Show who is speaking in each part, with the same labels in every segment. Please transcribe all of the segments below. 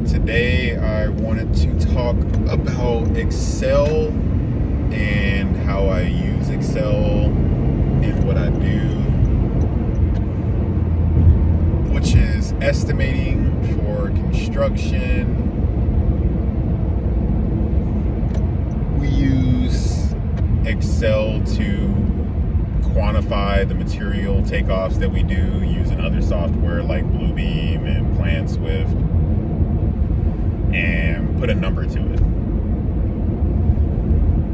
Speaker 1: Today I wanted to talk about Excel and how I use Excel and what I do, which is estimating for construction. We use Excel to quantify the material takeoffs that we do using other software like Bluebeam and Plan Swift, and put a number to it.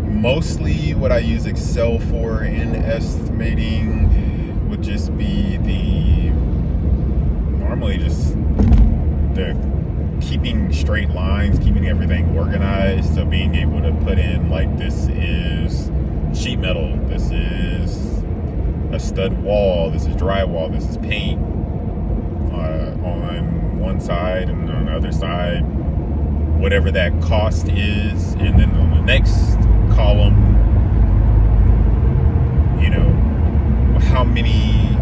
Speaker 1: Mostly what I use Excel for in estimating would just be normally just the keeping straight lines, keeping everything organized. So being able to put in, like, this is sheet metal, this is a stud wall, this is drywall, this is paint on one side, and on the other side whatever that cost is, and then on the next column, how many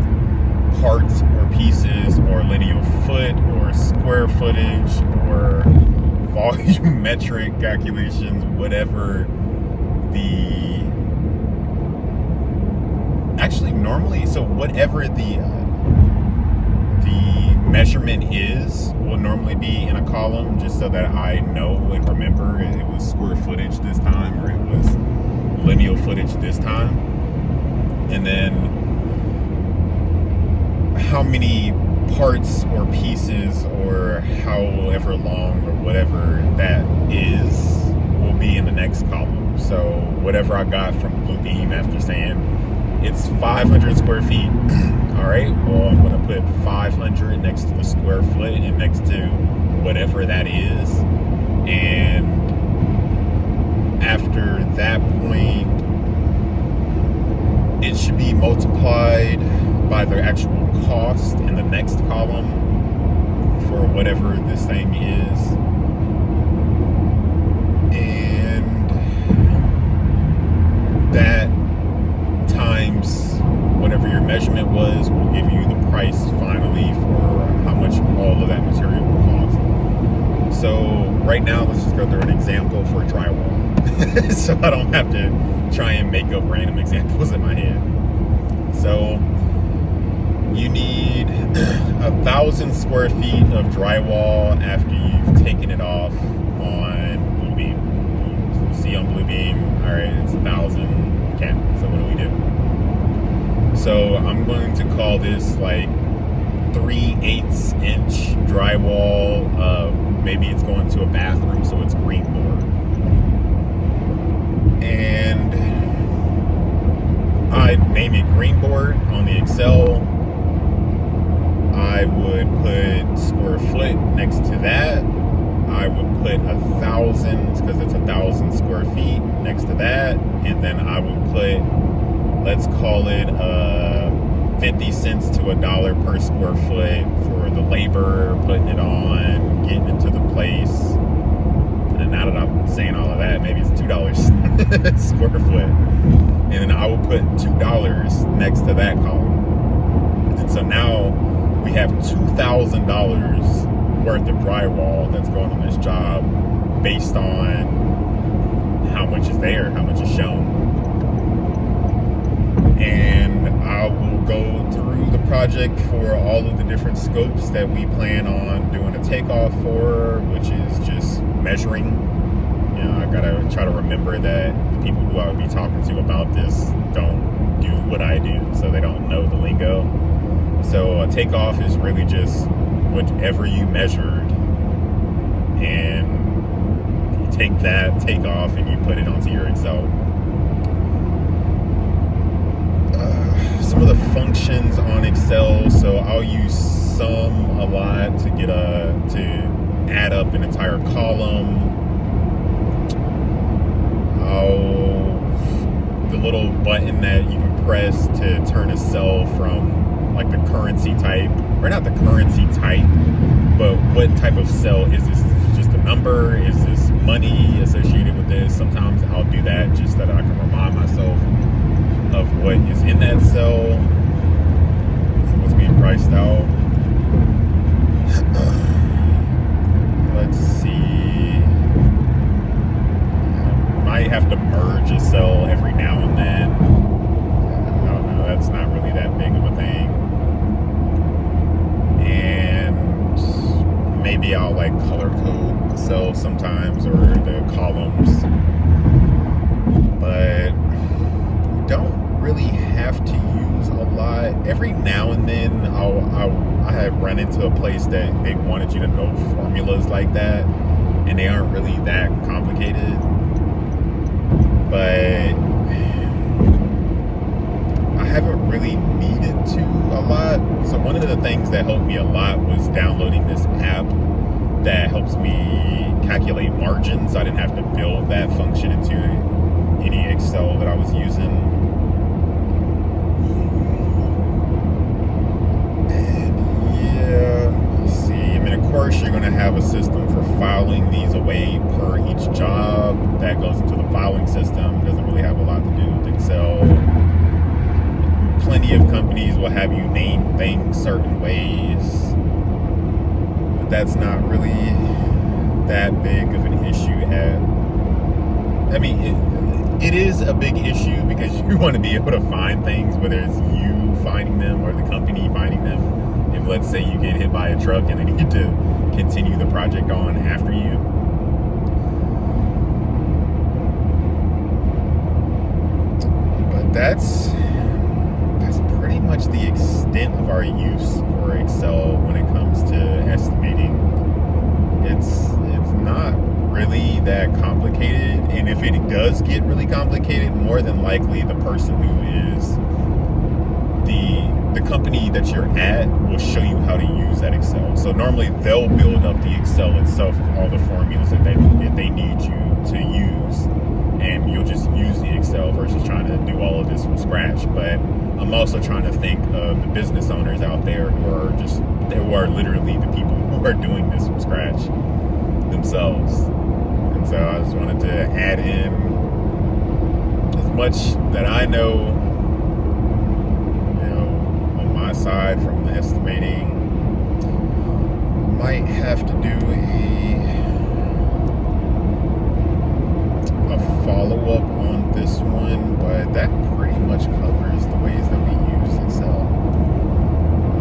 Speaker 1: parts or pieces or linear foot or square footage or volumetric calculations, whatever whatever the measurement is will normally be in a column, just so that I know and remember it was square footage this time or it was linear footage this time. And then how many parts or pieces or however long or whatever that is will be in the next column. So whatever I got from Bluebeam after saying it's 500 square feet. All right, well, I'm going to put 500 next to the square foot and next to whatever that is. And after that point, it should be multiplied by the actual cost in the next column for whatever this thing is. And that times whatever your measurement was will give you the price finally for how much all of that material will cost. So right now, let's just go through an example for drywall so I don't have to try and make up random examples in my head. So you need 1,000 square feet of drywall after you've taken it off on Bluebeam. You see on Bluebeam, all right, it's 1,000. Okay, so what do we do? So I'm going to call this like 3/8 inch drywall. Maybe it's going to a bathroom, so it's green board. And I name it green board on the Excel. I would put square foot next to that. I would put 1,000 because it's 1,000 square feet next to that, and then I would put, let's call it 50 cents to $1 per square foot for the labor, putting it on, getting it to the place. And now that I'm saying all of that, maybe it's $2 square foot. And then I will put $2 next to that column. And so now we have $2,000 worth of drywall that's going on this job based on how much is there, how much is shown. And I will go through the project for all of the different scopes that we plan on doing a takeoff for, which is just measuring. I gotta try to remember that the people who I would be talking to about this don't do what I do, so they don't know the lingo. So a takeoff is really just whatever you measured, and you take that takeoff and you put it onto your Excel. Some of the functions on Excel, so I'll use sum a lot to to add up an entire column. The little button that you can press to turn a cell from like the currency type, or not the currency type, but what type of cell is this? Is it just a number? Is this money associated with this? Sometimes I'll do that just so that I can remind myself of what is in that cell, what's being priced out. Let's maybe I'll like color code cells sometimes, or the columns, but don't really have to use a lot. Every now and then I have run into a place that they wanted you to know formulas like that, and they aren't really that complicated, but I haven't really needed to a lot. So one of the things that helped me a lot was downloading this app that helps me calculate margins. I didn't have to build that function into any Excel that I was using. And yeah, let's see. I mean, of course, you're going to have a system for filing these away per each job. That goes into the filing system. Doesn't really have a lot to do with Excel. Plenty of companies will have you name things certain ways, but that's not really that big of an issue. I mean, it is a big issue because you want to be able to find things, whether it's you finding them or the company finding them. If, let's say, you get hit by a truck and they need to continue the project on after you. But that's pretty much the extent of our use for Excel when it comes to estimating. It's not really that complicated, and if it does get really complicated, more than likely the person who is the company that you're at will show you how to use that Excel. So normally they'll build up the Excel itself with all the formulas that they need you to use, and you'll just use the Excel versus trying to do all of this from scratch. But I'm also trying to think of the business owners out there who are literally the people who are doing this from scratch themselves. And so I just wanted to add in as much that I know, on my side from the estimating. Might have to do a follow-up on this one, but that pretty much covers the ways that we use Excel.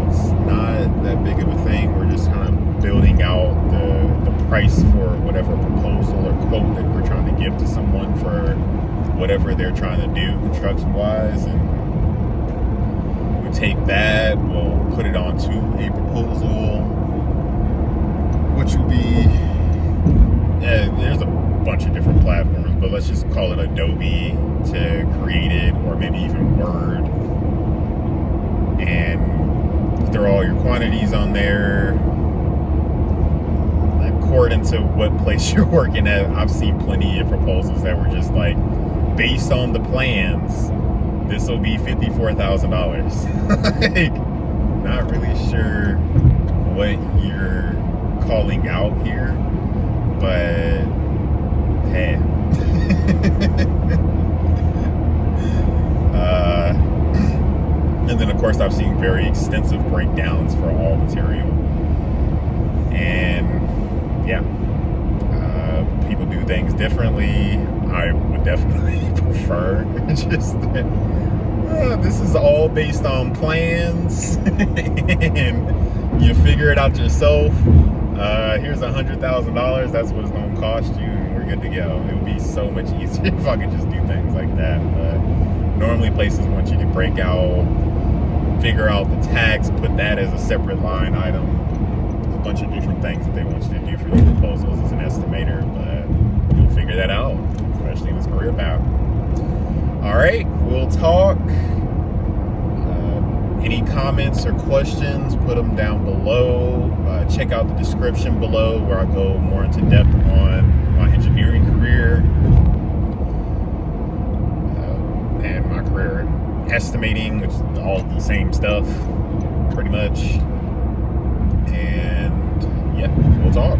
Speaker 1: It's not that big of a thing. We're just kind of building out the price for whatever proposal or quote that we're trying to give to someone for whatever they're trying to do construction-wise, and we take that, we'll put it onto a proposal, which would be, there's a bunch of different platforms, but let's just call it Adobe to create it, or maybe even Word, and throw all your quantities on there according to what place you're working at. I've seen plenty of proposals that were just like, based on the plans, this will be $54,000. Like, not really sure what you're calling out here, but hey. And then of course I've seen very extensive breakdowns for all material, and yeah, people do things differently. I would definitely prefer just this is all based on plans and you figure it out yourself. Here's $100,000, that's what it's going to cost you, and we're good to go. It would be so much easier if I could just do things like that. But normally places want you to break out, figure out the tax, put that as a separate line item, a bunch of different things that they want you to do for these proposals as an estimator, but you'll figure that out, especially in this career path. All right, we'll talk. Any comments or questions, put them down below. Check out the description below where I go more into depth on my engineering career and my career in estimating, which is all the same stuff, pretty much. And yeah, we'll talk.